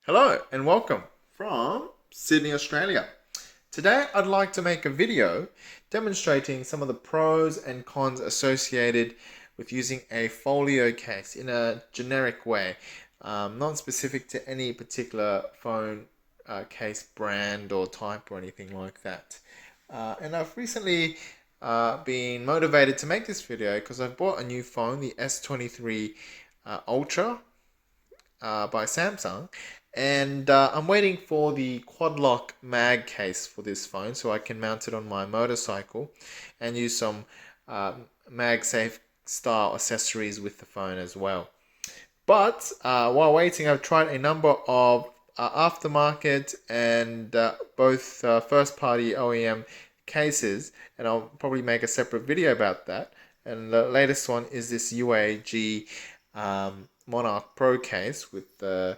Hello and welcome from Sydney, Australia. Today I'd like to make a video demonstrating some of the pros and cons associated with using a folio case in a generic way, not specific to any particular phone case brand or type or anything like that. And I've recently been motivated to make this video because I've bought a new phone, the S23 Ultra by Samsung, and I'm waiting for the quad lock mag case for this phone so I can mount it on my motorcycle and use some MagSafe style accessories with the phone as well. But while waiting, I've tried a number of aftermarket and both first party OEM cases, and I'll probably make a separate video about that. And the latest one is this UAG Monarch Pro case with the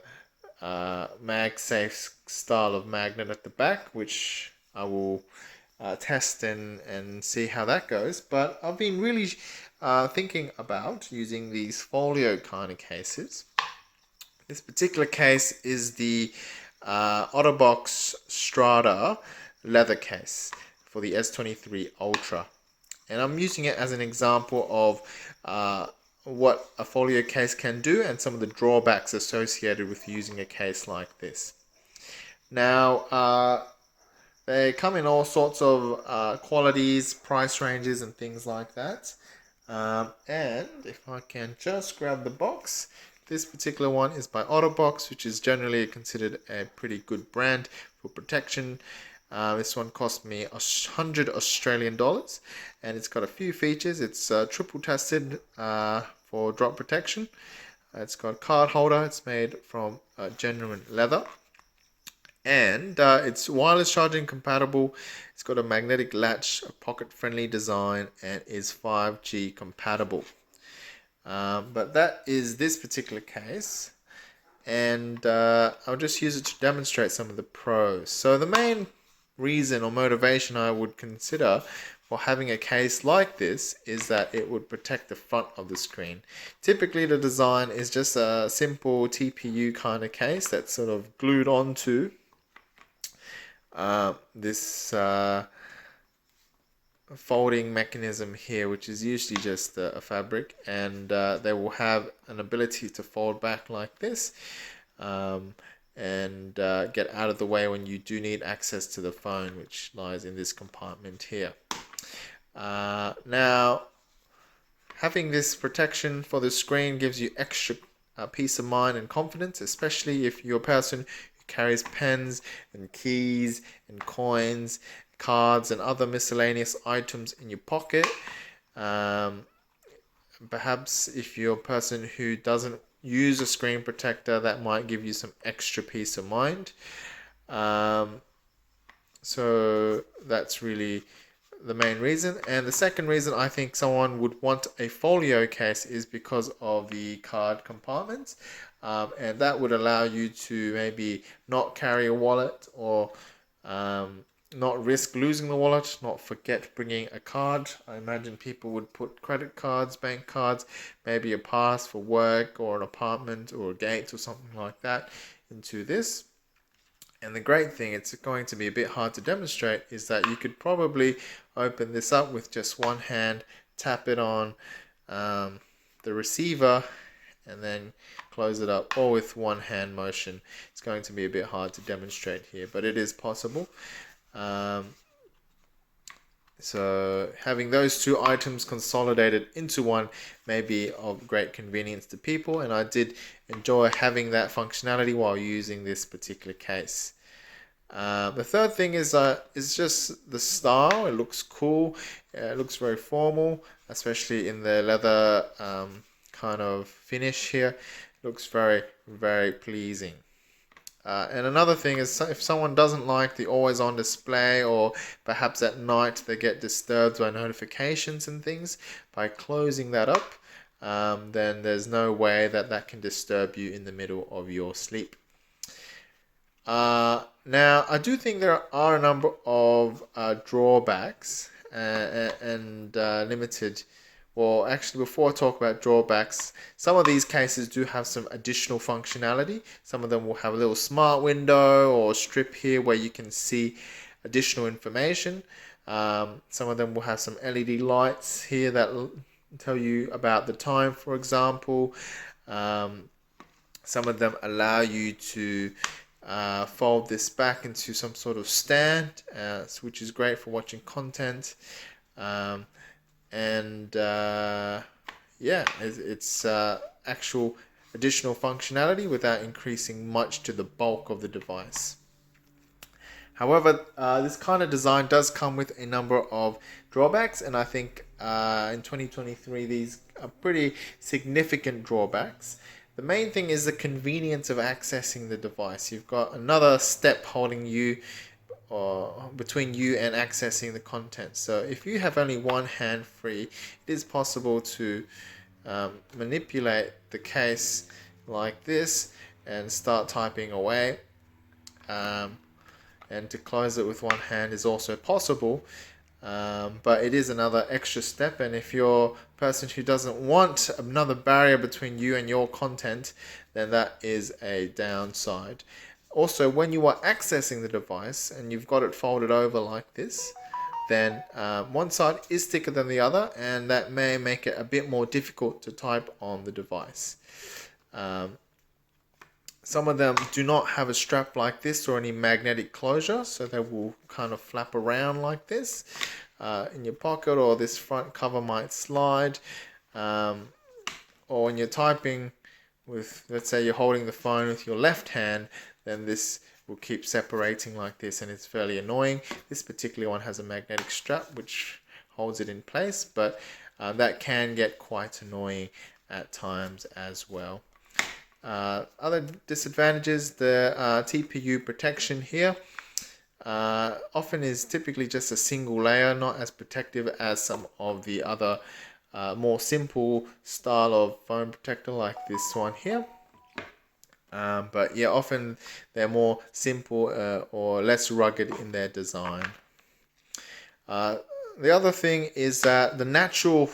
MagSafe style of magnet at the back, which I will test and see how that goes. But I've been really thinking about using these folio kind of cases. This particular case is the OtterBox Strada leather case for the S23 Ultra. And I'm using it as an example of what a folio case can do and some of the drawbacks associated with using a case like this. Now, they come in all sorts of qualities, price ranges, and things like that. And if I can just grab the box, this particular one is by OtterBox, which is generally considered a pretty good brand for protection. This one cost me 100 Australian dollars, and it's got a few features. It's triple tested for drop protection. It's got a card holder. It's made from genuine leather, and it's wireless charging compatible. It's got a magnetic latch, a pocket-friendly design, and is 5G compatible. But that is this particular case, and I'll just use it to demonstrate some of the pros. So the main reason or motivation I would consider for having a case like this is that it would protect the front of the screen. Typically the design is just a simple TPU kind of case that's sort of glued onto this folding mechanism here, which is usually just a fabric, and they will have an ability to fold back like this. And get out of the way when you do need access to the phone, which lies in this compartment here. Now, having this protection for the screen gives you extra peace of mind and confidence, especially if you're a person who carries pens and keys and coins, cards and other miscellaneous items in your pocket. Perhaps if you're a person who doesn't use a screen protector, that might give you some extra peace of mind. So that's really the main reason. And the second reason I think someone would want a folio case is because of the card compartments. And that would allow you to maybe not carry a wallet, or not risk losing the wallet, not forget bringing a card. I imagine people would put credit cards, bank cards, maybe a pass for work or an apartment or a gate or something like that into this. And the great thing, it's going to be a bit hard to demonstrate, is that you could probably open this up with just one hand, tap it on the receiver, and then close it up, or with one hand motion. It's going to be a bit hard to demonstrate here, but it is possible. So having those two items consolidated into one may be of great convenience to people, and I did enjoy having that functionality while using this particular case. The third thing is just the style. It looks cool. It looks very formal, especially in the leather kind of finish here. It looks very, very pleasing. And another thing is, if someone doesn't like the always on display, or perhaps at night they get disturbed by notifications and things, by closing that up, then there's no way that that can disturb you in the middle of your sleep. Now, I do think there are a number of drawbacks and limited Well, actually, before I talk about drawbacks, some of these cases do have some additional functionality. Some of them will have a little smart window or strip here where you can see additional information. Some of them will have some LED lights here that tell you about the time, for example. Some of them allow you to fold this back into some sort of stand, which is great for watching content. Yeah, it's actual additional functionality without increasing much to the bulk of the device. However, this kind of design does come with a number of drawbacks, and I think in 2023 these are pretty significant drawbacks. The main thing is the convenience of accessing the device. You've got another step holding you or between you and accessing the content. So if you have only one hand free, it is possible to manipulate the case like this and start typing away. And to close it with one hand is also possible, but it is another extra step, and if you're a person who doesn't want another barrier between you and your content, then that is a downside. Also, when you are accessing the device and you've got it folded over like this, then one side is thicker than the other, and that may make it a bit more difficult to type on the device. Some of them do not have a strap like this or any magnetic closure, so they will kind of flap around like this in your pocket, or this front cover might slide. Or when you're typing with, let's say you're holding the phone with your left hand, then this will keep separating like this, and it's fairly annoying. This particular one has a magnetic strap which holds it in place, but that can get quite annoying at times as well. Other disadvantages, the TPU protection here often is typically just a single layer, not as protective as some of the other more simple style of phone protector like this one here. But yeah, often they're more simple or less rugged in their design. The other thing is that the natural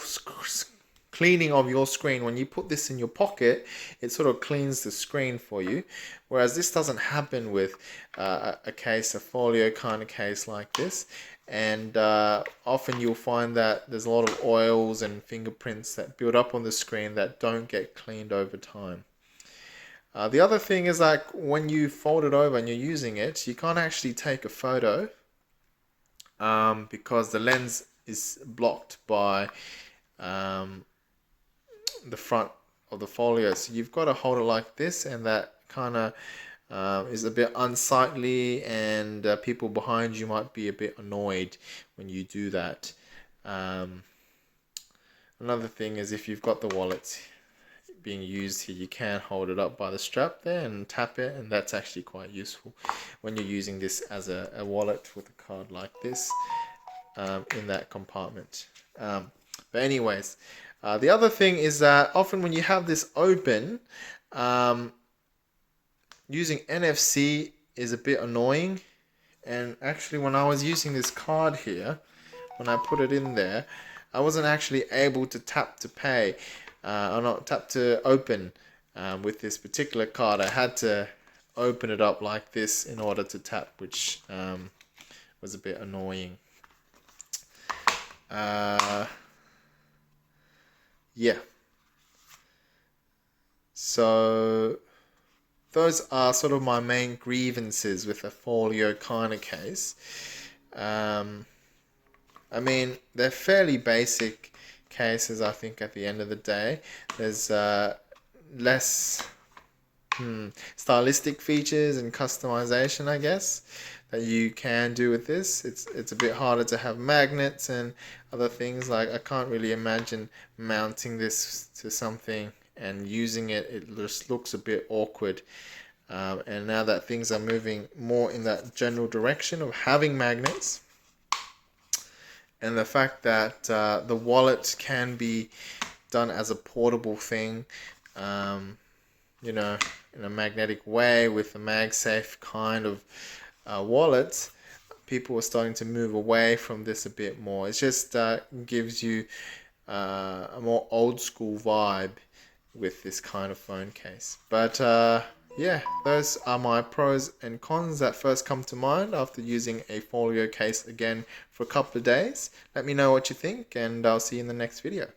cleaning of your screen, when you put this in your pocket, it sort of cleans the screen for you, whereas this doesn't happen with a case, a folio kind of case like this. And often you'll find that there's a lot of oils and fingerprints that build up on the screen that don't get cleaned over time. The other thing is, like, when you fold it over and you're using it, you can't actually take a photo because the lens is blocked by the front of the folio. So you've got to hold it like this, and that kind of is a bit unsightly, and people behind you might be a bit annoyed when you do that. Another thing is, if you've got the wallet being used here, you can hold it up by the strap there and tap it, and that's actually quite useful when you're using this as a wallet with a card like this in that compartment. But anyways, the other thing is that often when you have this open, using NFC is a bit annoying. And actually, when I was using this card here, when I put it in there, I wasn't actually able to tap to pay, or not tap to open with this particular card. I had to open it up like this in order to tap, which was a bit annoying. Yeah. So those are sort of my main grievances with a folio kind of case. I mean, they're fairly basic cases, I think, at the end of the day. There's less stylistic features and customization, I guess, that you can do with this. It's a bit harder to have magnets and other things. Like, I can't really imagine mounting this to something and using it. It just looks a bit awkward. And now that things are moving more in that general direction of having magnets, and the fact that the wallet can be done as a portable thing, you know, in a magnetic way with a MagSafe kind of wallet, people are starting to move away from this a bit more. It just gives you a more old school vibe with this kind of phone case. But yeah, those are my pros and cons that first come to mind after using a folio case again for a couple of days. Let me know what you think, and I'll see you in the next video.